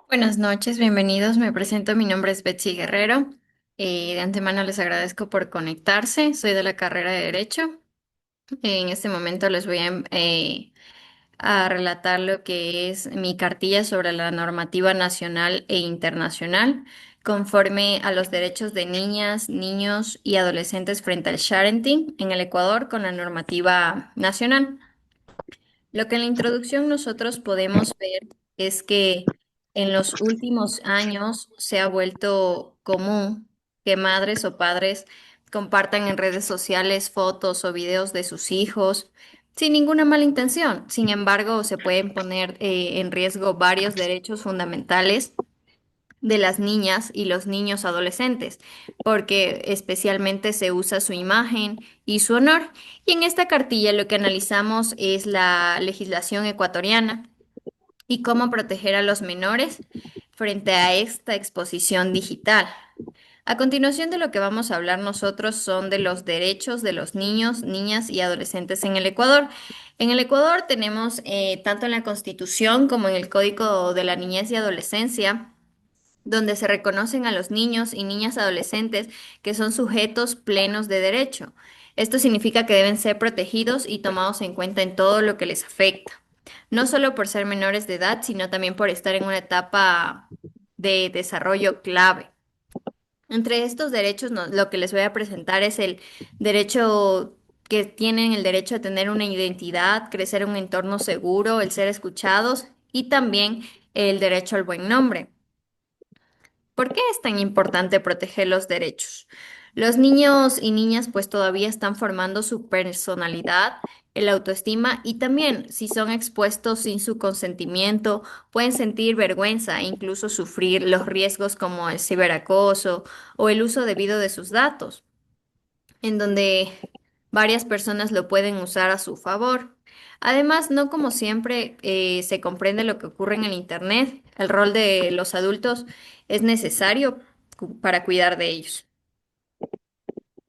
Buenas noches, bienvenidos. Me presento, mi nombre es Betsy Guerrero. De antemano les agradezco por conectarse. Soy de la carrera de Derecho. En este momento les voy a relatar lo que es mi cartilla sobre la normativa nacional e internacional conforme a los derechos de niñas, niños y adolescentes frente al sharenting en el Ecuador con la normativa nacional. Lo que en la introducción nosotros podemos ver es que en los últimos años se ha vuelto común que madres o padres compartan en redes sociales fotos o videos de sus hijos sin ninguna mala intención. Sin embargo, se pueden poner en riesgo varios derechos fundamentales de las niñas y los niños adolescentes, porque especialmente se usa su imagen y su honor. Y en esta cartilla lo que analizamos es la legislación ecuatoriana y cómo proteger a los menores frente a esta exposición digital. A continuación de lo que vamos a hablar nosotros son de los derechos de los niños, niñas y adolescentes en el Ecuador. En el Ecuador tenemos tanto en la Constitución como en el Código de la Niñez y Adolescencia donde se reconocen a los niños y niñas adolescentes que son sujetos plenos de derecho. Esto significa que deben ser protegidos y tomados en cuenta en todo lo que les afecta, no solo por ser menores de edad, sino también por estar en una etapa de desarrollo clave. Entre estos derechos, lo que les voy a presentar es el derecho que tienen el derecho a tener una identidad, crecer en un entorno seguro, el ser escuchados y también el derecho al buen nombre. ¿Por qué es tan importante proteger los derechos? Los niños y niñas pues todavía están formando su personalidad, el autoestima y también si son expuestos sin su consentimiento pueden sentir vergüenza e incluso sufrir los riesgos como el ciberacoso o el uso debido de sus datos en donde varias personas lo pueden usar a su favor. Además, no como siempre se comprende lo que ocurre en el Internet, el rol de los adultos es necesario para cuidar de ellos.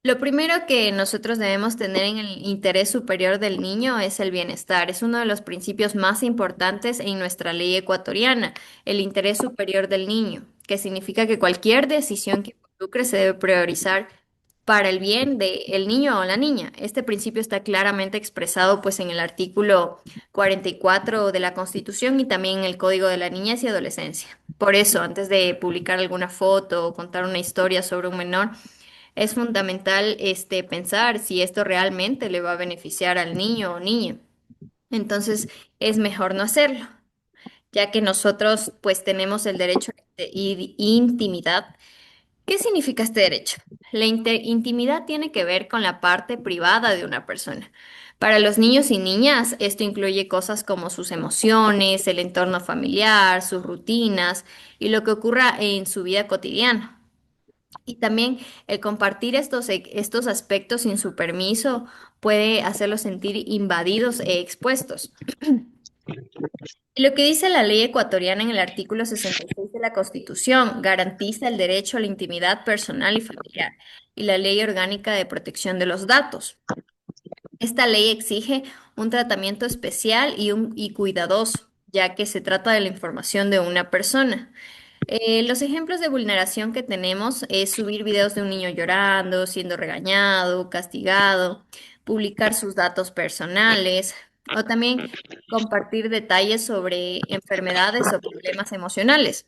Lo primero que nosotros debemos tener en el interés superior del niño es el bienestar. Es uno de los principios más importantes en nuestra ley ecuatoriana, el interés superior del niño, que significa que cualquier decisión que involucre se debe priorizar para el bien del niño o la niña. Este principio está claramente expresado pues en el artículo 44 de la Constitución y también en el Código de la Niñez y Adolescencia. Por eso, antes de publicar alguna foto o contar una historia sobre un menor, es fundamental pensar si esto realmente le va a beneficiar al niño o niña. Entonces, es mejor no hacerlo, ya que nosotros pues tenemos el derecho de intimidad. ¿Qué significa este derecho? La intimidad tiene que ver con la parte privada de una persona. Para los niños y niñas, esto incluye cosas como sus emociones, el entorno familiar, sus rutinas y lo que ocurra en su vida cotidiana. Y también el compartir estos aspectos sin su permiso puede hacerlos sentir invadidos e expuestos. Y lo que dice la ley ecuatoriana en el artículo 66 de la Constitución garantiza el derecho a la intimidad personal y familiar y la ley orgánica de protección de los datos. Esta ley exige un tratamiento especial y cuidadoso, ya que se trata de la información de una persona. Los ejemplos de vulneración que tenemos es subir videos de un niño llorando, siendo regañado, castigado, publicar sus datos personales o también compartir detalles sobre enfermedades o problemas emocionales.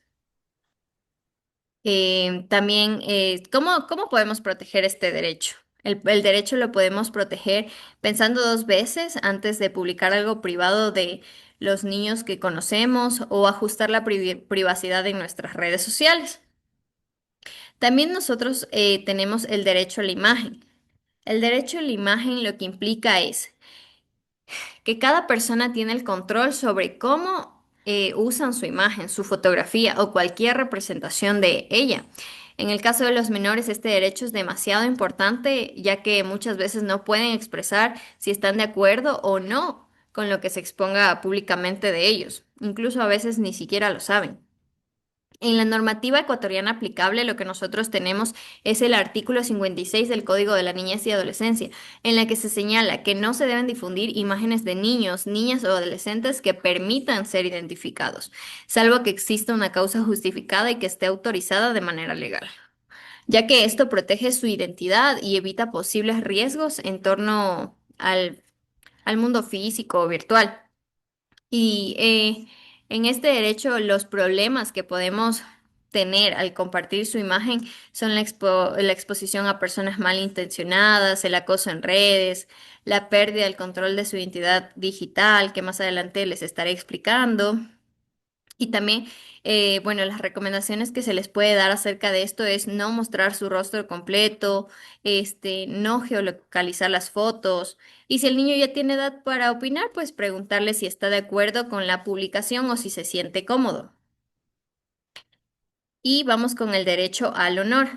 También, ¿cómo podemos proteger este derecho? El derecho lo podemos proteger pensando dos veces antes de publicar algo privado de los niños que conocemos o ajustar la privacidad en nuestras redes sociales. También nosotros tenemos el derecho a la imagen. El derecho a la imagen lo que implica es que cada persona tiene el control sobre cómo usan su imagen, su fotografía o cualquier representación de ella. En el caso de los menores, este derecho es demasiado importante, ya que muchas veces no pueden expresar si están de acuerdo o no con lo que se exponga públicamente de ellos. Incluso a veces ni siquiera lo saben. En la normativa ecuatoriana aplicable, lo que nosotros tenemos es el artículo 56 del Código de la Niñez y Adolescencia, en la que se señala que no se deben difundir imágenes de niños, niñas o adolescentes que permitan ser identificados, salvo que exista una causa justificada y que esté autorizada de manera legal, ya que esto protege su identidad y evita posibles riesgos en torno al mundo físico o virtual. Y en este derecho, los problemas que podemos tener al compartir su imagen son la exposición a personas malintencionadas, el acoso en redes, la pérdida del control de su identidad digital, que más adelante les estaré explicando. Y también, bueno, las recomendaciones que se les puede dar acerca de esto es no mostrar su rostro completo, no geolocalizar las fotos. Y si el niño ya tiene edad para opinar, pues preguntarle si está de acuerdo con la publicación o si se siente cómodo. Y vamos con el derecho al honor.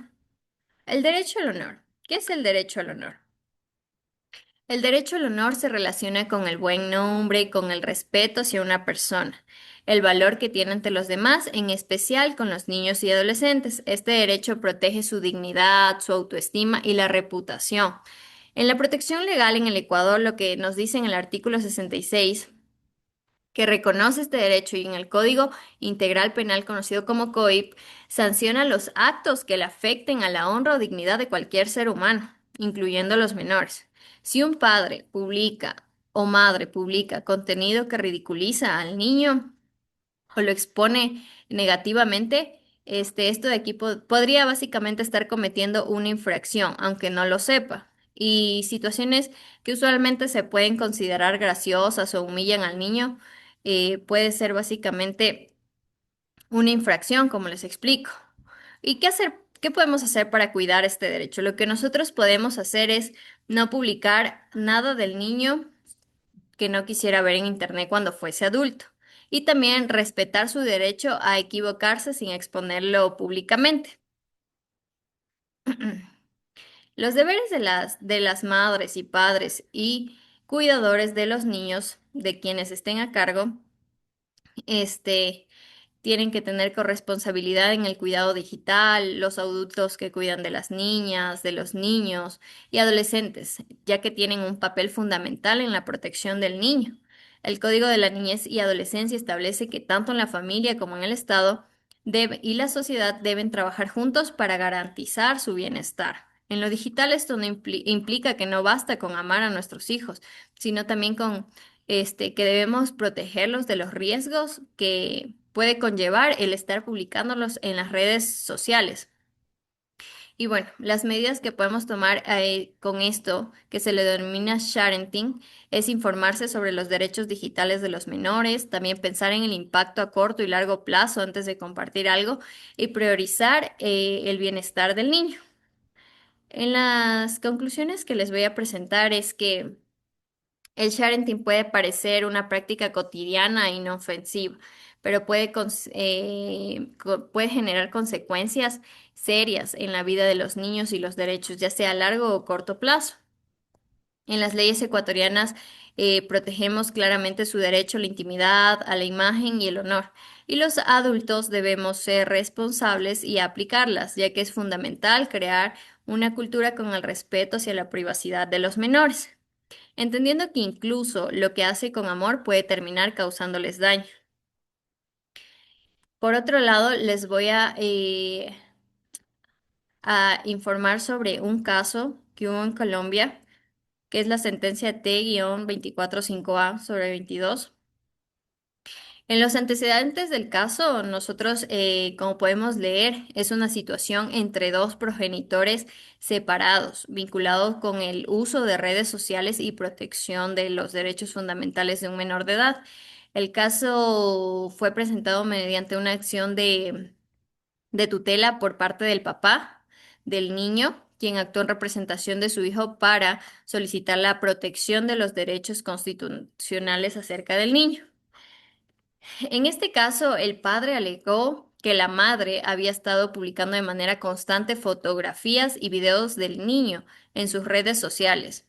El derecho al honor. ¿Qué es el derecho al honor? El derecho al honor se relaciona con el buen nombre, con el respeto hacia una persona, el valor que tiene ante los demás, en especial con los niños y adolescentes. Este derecho protege su dignidad, su autoestima y la reputación. En la protección legal en el Ecuador, lo que nos dice en el artículo 66 que reconoce este derecho y en el Código Integral Penal conocido como COIP, sanciona los actos que le afecten a la honra o dignidad de cualquier ser humano, incluyendo los menores. Si un padre publica o madre publica contenido que ridiculiza al niño o lo expone negativamente, esto de aquí podría básicamente estar cometiendo una infracción, aunque no lo sepa. Y situaciones que usualmente se pueden considerar graciosas o humillan al niño, puede ser básicamente una infracción, como les explico. ¿Y qué hacer? ¿Qué podemos hacer para cuidar este derecho? Lo que nosotros podemos hacer es no publicar nada del niño que no quisiera ver en Internet cuando fuese adulto. Y también respetar su derecho a equivocarse sin exponerlo públicamente. Los deberes de las madres y padres y cuidadores de los niños, de quienes estén a cargo, este, tienen que tener corresponsabilidad en el cuidado digital, los adultos que cuidan de las niñas, de los niños y adolescentes, ya que tienen un papel fundamental en la protección del niño. El Código de la Niñez y Adolescencia establece que tanto en la familia como en el Estado y la sociedad deben trabajar juntos para garantizar su bienestar. En lo digital esto no implica que no basta con amar a nuestros hijos, sino también con que debemos protegerlos de los riesgos que puede conllevar el estar publicándolos en las redes sociales. Y bueno, las medidas que podemos tomar con esto, que se le denomina sharenting, es informarse sobre los derechos digitales de los menores, también pensar en el impacto a corto y largo plazo antes de compartir algo y priorizar el bienestar del niño. En las conclusiones que les voy a presentar es que el sharenting puede parecer una práctica cotidiana e inofensiva, pero puede generar consecuencias serias en la vida de los niños y los derechos, ya sea a largo o corto plazo. En las leyes ecuatorianas protegemos claramente su derecho a la intimidad, a la imagen y el honor, y los adultos debemos ser responsables y aplicarlas, ya que es fundamental crear una cultura con el respeto hacia la privacidad de los menores, entendiendo que incluso lo que hace con amor puede terminar causándoles daño. Por otro lado, les voy a informar sobre un caso que hubo en Colombia, que es la sentencia T-245A sobre 22. En los antecedentes del caso, nosotros, como podemos leer, es una situación entre dos progenitores separados, vinculados con el uso de redes sociales y protección de los derechos fundamentales de un menor de edad. El caso fue presentado mediante una acción de tutela por parte del papá del niño, quien actuó en representación de su hijo para solicitar la protección de los derechos constitucionales acerca del niño. En este caso, el padre alegó que la madre había estado publicando de manera constante fotografías y videos del niño en sus redes sociales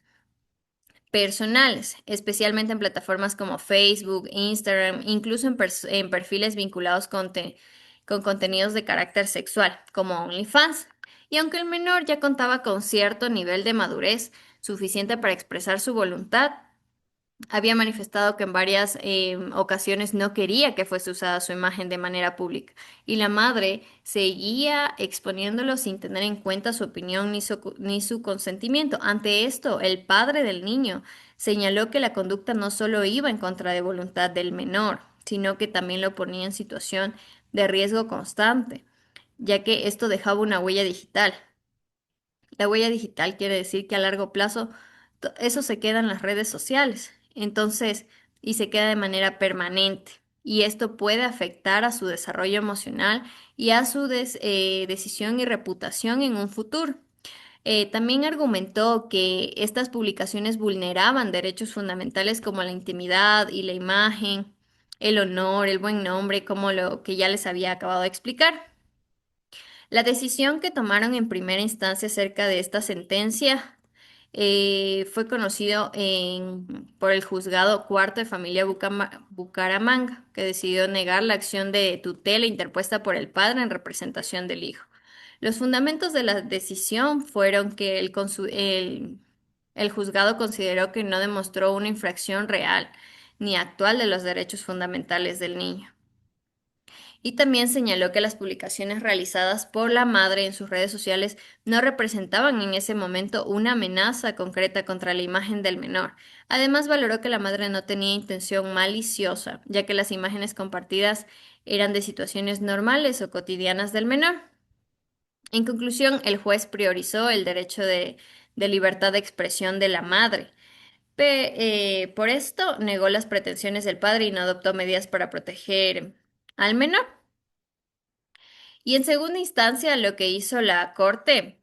personales, especialmente en plataformas como Facebook, Instagram, incluso en perfiles vinculados con con contenidos de carácter sexual, como OnlyFans. Y aunque el menor ya contaba con cierto nivel de madurez suficiente para expresar su voluntad, había manifestado que en varias ocasiones no quería que fuese usada su imagen de manera pública y la madre seguía exponiéndolo sin tener en cuenta su opinión ni su consentimiento. Ante esto, el padre del niño señaló que la conducta no solo iba en contra de voluntad del menor, sino que también lo ponía en situación de riesgo constante, ya que esto dejaba una huella digital. La huella digital quiere decir que a largo plazo eso se queda en las redes sociales, entonces, y se queda de manera permanente. Y esto puede afectar a su desarrollo emocional y a su decisión y reputación en un futuro. También argumentó que estas publicaciones vulneraban derechos fundamentales como la intimidad y la imagen, el honor, el buen nombre, como lo que ya les había acabado de explicar. La decisión que tomaron en primera instancia acerca de esta sentencia fue conocido por el juzgado cuarto de familia Bucaramanga, que decidió negar la acción de tutela interpuesta por el padre en representación del hijo. Los fundamentos de la decisión fueron que el juzgado consideró que no demostró una infracción real ni actual de los derechos fundamentales del niño. Y también señaló que las publicaciones realizadas por la madre en sus redes sociales no representaban en ese momento una amenaza concreta contra la imagen del menor. Además, valoró que la madre no tenía intención maliciosa, ya que las imágenes compartidas eran de situaciones normales o cotidianas del menor. En conclusión, el juez priorizó el derecho de libertad de expresión de la madre. Por esto, negó las pretensiones del padre y no adoptó medidas para proteger al menor. Y en segunda instancia, lo que hizo la corte,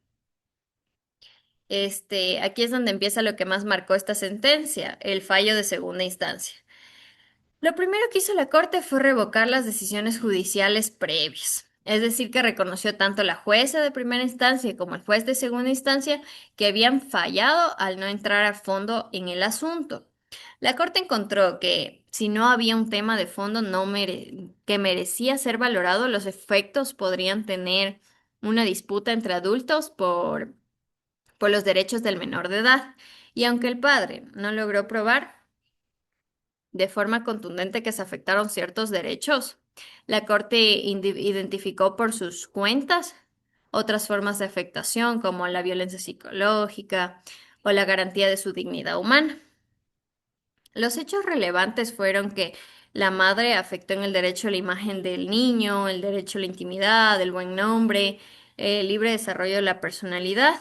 aquí es donde empieza lo que más marcó esta sentencia, el fallo de segunda instancia. Lo primero que hizo la corte fue revocar las decisiones judiciales previas. Es decir, que reconoció tanto la jueza de primera instancia como el juez de segunda instancia que habían fallado al no entrar a fondo en el asunto. La corte encontró que si no había un tema de fondo que merecía ser valorado, los efectos podrían tener una disputa entre adultos por los derechos del menor de edad. Y aunque el padre no logró probar de forma contundente que se afectaron ciertos derechos, la corte identificó por sus cuentas otras formas de afectación como la violencia psicológica o la garantía de su dignidad humana. Los hechos relevantes fueron que la madre afectó en el derecho a la imagen del niño, el derecho a la intimidad, el buen nombre, el libre desarrollo de la personalidad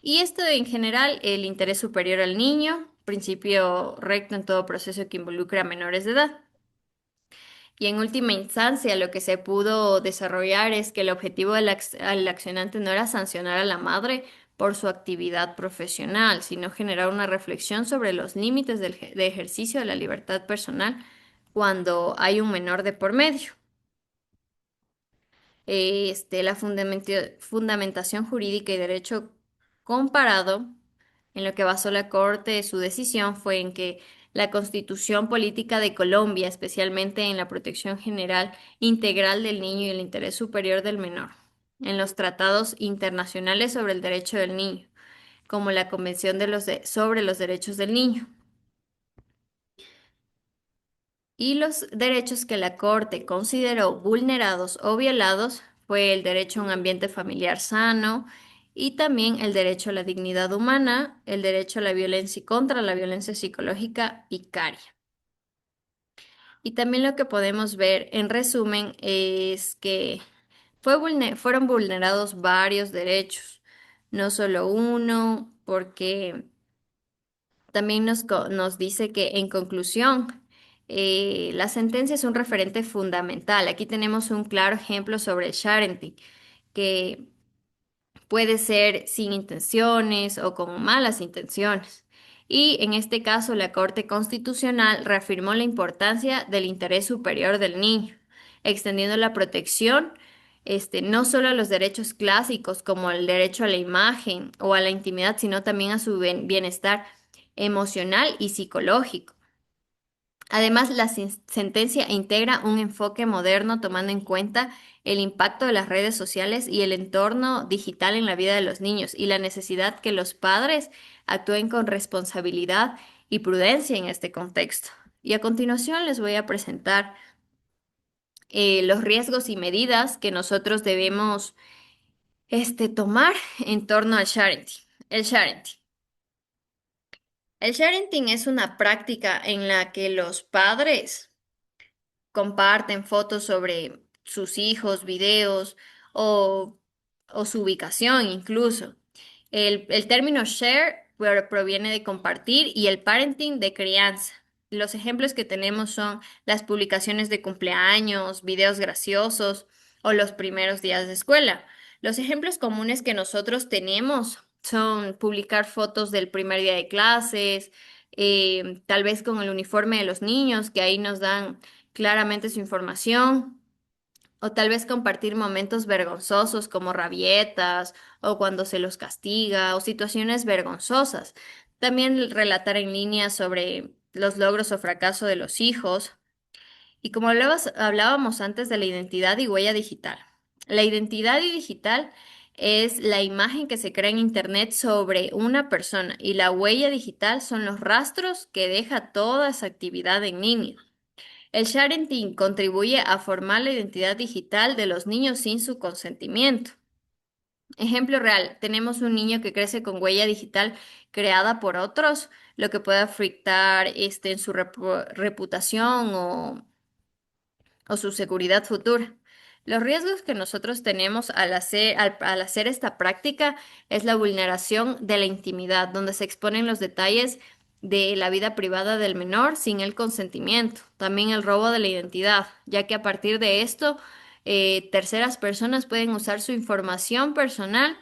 y esto en general el interés superior al niño, principio recto en todo proceso que involucre a menores de edad. Y en última instancia, lo que se pudo desarrollar es que el objetivo del accionante no era sancionar a la madre por su actividad profesional, sino generar una reflexión sobre los límites de ejercicio de la libertad personal cuando hay un menor de por medio. La fundamentación jurídica y derecho comparado, en lo que basó la Corte su decisión fue en que la Constitución Política de Colombia, especialmente en la protección general integral del niño y el interés superior del menor, en los tratados internacionales sobre el derecho del niño, como la Convención sobre los Derechos del Niño, y los derechos que la Corte consideró vulnerados o violados fue el derecho a un ambiente familiar sano y también el derecho a la dignidad humana, el derecho a la violencia y contra la violencia psicológica vicaria. Y también lo que podemos ver en resumen es que fueron vulnerados varios derechos, no solo uno, porque también nos dice que, en conclusión, la sentencia es un referente fundamental. Aquí tenemos un claro ejemplo sobre el sharenting, que puede ser sin intenciones o con malas intenciones. Y en este caso, la Corte Constitucional reafirmó la importancia del interés superior del niño, extendiendo la protección, no solo a los derechos clásicos como el derecho a la imagen o a la intimidad, sino también a su bienestar emocional y psicológico. Además, la sentencia integra un enfoque moderno tomando en cuenta el impacto de las redes sociales y el entorno digital en la vida de los niños y la necesidad que los padres actúen con responsabilidad y prudencia en este contexto. Y a continuación les voy a presentar los riesgos y medidas que nosotros debemos tomar en torno al sharenting. El sharenting. El sharenting es una práctica en la que los padres comparten fotos sobre sus hijos, videos o, o su ubicación incluso. El término share proviene de compartir y el parenting de crianza. Los ejemplos que tenemos son las publicaciones de cumpleaños, videos graciosos o los primeros días de escuela. Los ejemplos comunes que nosotros tenemos son publicar fotos del primer día de clases, tal vez con el uniforme de los niños, que ahí nos dan claramente su información, o tal vez compartir momentos vergonzosos como rabietas o cuando se los castiga o situaciones vergonzosas. También relatar en línea sobre los logros o fracaso de los hijos. Y como hablábamos antes de la identidad y huella digital. La identidad y digital es la imagen que se crea en Internet sobre una persona y la huella digital son los rastros que deja toda esa actividad en línea. El sharenting contribuye a formar la identidad digital de los niños sin su consentimiento. Ejemplo real, tenemos un niño que crece con huella digital creada por otros, lo que puede afectar en su reputación o su seguridad futura. Los riesgos que nosotros tenemos al hacer esta práctica es la vulneración de la intimidad, donde se exponen los detalles de la vida privada del menor sin el consentimiento. También el robo de la identidad, ya que a partir de esto, terceras personas pueden usar su información personal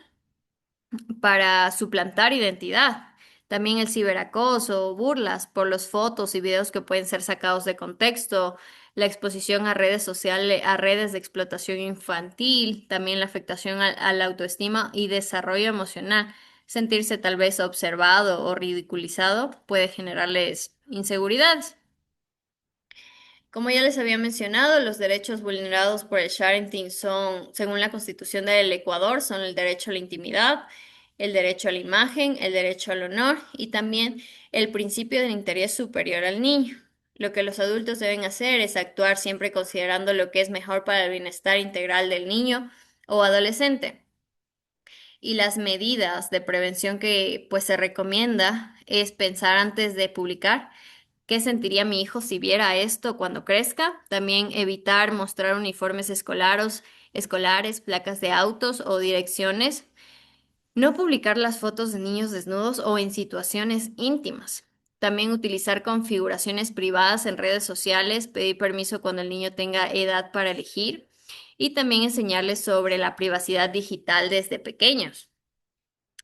para suplantar identidad. También el ciberacoso, burlas por las fotos y videos que pueden ser sacados de contexto, la exposición a redes sociales, a redes de explotación infantil, también la afectación a la autoestima y desarrollo emocional. Sentirse tal vez observado o ridiculizado puede generarles inseguridades. Como ya les había mencionado, los derechos vulnerados por el sharenting son, según la Constitución del Ecuador, son el derecho a la intimidad, el derecho a la imagen, el derecho al honor y también el principio del interés superior al niño. Lo que los adultos deben hacer es actuar siempre considerando lo que es mejor para el bienestar integral del niño o adolescente. Y las medidas de prevención que pues se recomienda es pensar antes de publicar. ¿Qué sentiría mi hijo si viera esto cuando crezca? También evitar mostrar uniformes escolares, placas de autos o direcciones. No publicar las fotos de niños desnudos o en situaciones íntimas. También utilizar configuraciones privadas en redes sociales, pedir permiso cuando el niño tenga edad para elegir y también enseñarles sobre la privacidad digital desde pequeños.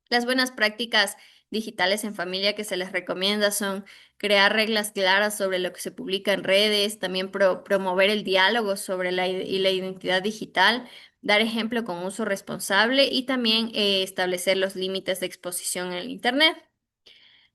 Las buenas prácticas digitales en familia que se les recomienda son crear reglas claras sobre lo que se publica en redes, también promover el diálogo sobre y la identidad digital, dar ejemplo con uso responsable y también establecer los límites de exposición en el Internet.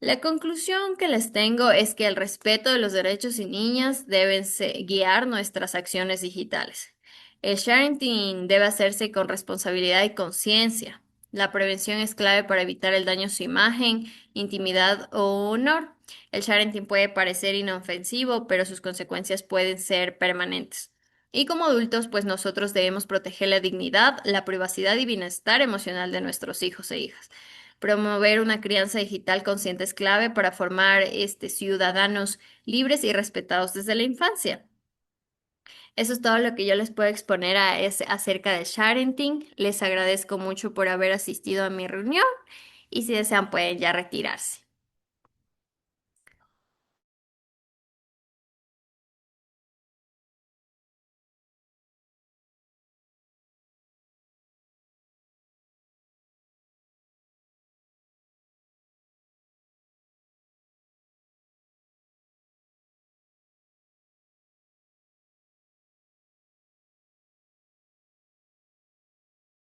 La conclusión que les tengo es que el respeto de los derechos y niñas deben guiar nuestras acciones digitales. El sharing debe hacerse con responsabilidad y conciencia. La prevención es clave para evitar el daño a su imagen, intimidad o honor. El sharing puede parecer inofensivo, pero sus consecuencias pueden ser permanentes. Y como adultos, pues nosotros debemos proteger la dignidad, la privacidad y bienestar emocional de nuestros hijos e hijas. Promover una crianza digital consciente es clave para formar ciudadanos libres y respetados desde la infancia. Eso es todo lo que yo les puedo exponer acerca de sharenting. Les agradezco mucho por haber asistido a mi reunión y si desean pueden ya retirarse.